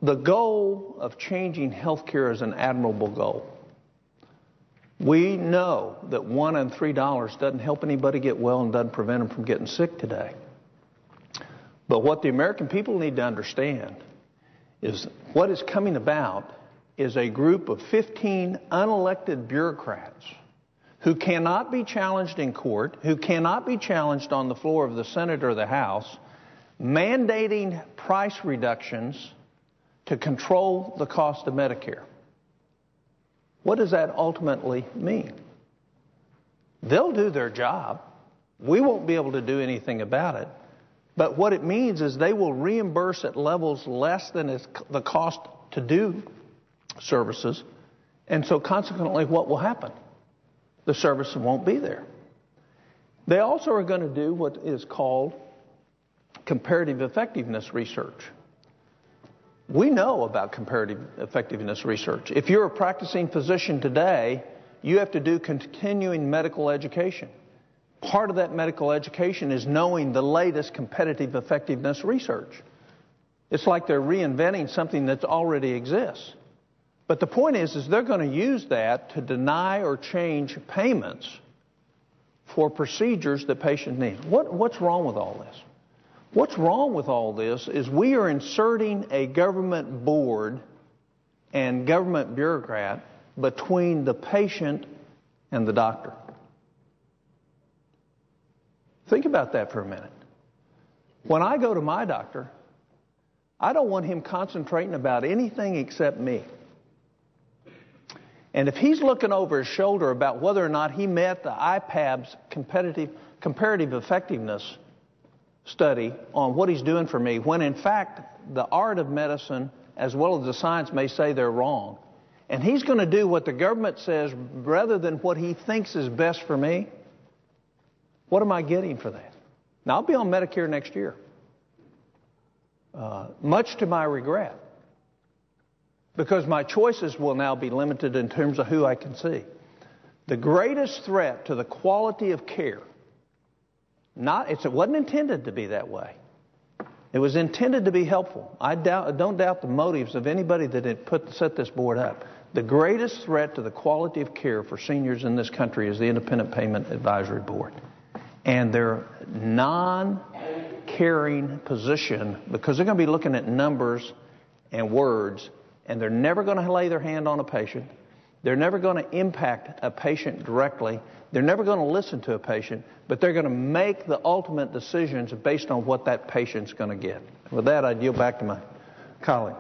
The goal of changing healthcare is an admirable goal. We know that $1 and $3 doesn't help anybody get well and doesn't prevent them from getting sick today. But what the American people need to understand is what is coming about is a group of 15 unelected bureaucrats who cannot be challenged in court, who cannot be challenged on the floor of the Senate or the House, mandating price reductions to control the cost of Medicare. What does that ultimately mean? They'll do their job. We won't be able to do anything about it. But what it means is they will reimburse at levels less than the cost to do services. And so consequently, what will happen? The service won't be there. They also are going to do what is called comparative effectiveness research. We know about comparative effectiveness research. If you're a practicing physician today, you have to do continuing medical education. Part of that medical education is knowing the latest competitive effectiveness research. It's like they're reinventing something that already exists. But the point is they're going to use that to deny or change payments for procedures that patients need. What's wrong with all this? What's wrong with all this is we are inserting a government board and government bureaucrat between the patient and the doctor. Think about that for a minute. When I go to my doctor, I don't want him concentrating about anything except me. And if he's looking over his shoulder about whether or not he met the IPAB's comparative effectiveness study on what he's doing for me, when in fact the art of medicine as well as the science may say they're wrong, and he's going to do what the government says rather than what he thinks is best for me, what am I getting for that? Now, I'll be on Medicare next year, much to my regret, because my choices will now be limited in terms of who I can see. The greatest threat to the quality of care, it wasn't intended to be that way. It was intended to be helpful. I don't doubt the motives of anybody that had set this board up. The greatest threat to the quality of care for seniors in this country is the Independent Payment Advisory Board. And their non-caring position, because they're going to be looking at numbers and words, and they're never going to lay their hand on a patient. They're never going to impact a patient directly. They're never going to listen to a patient, but they're going to make the ultimate decisions based on what that patient's going to get. With that, I'd yield back to my colleague.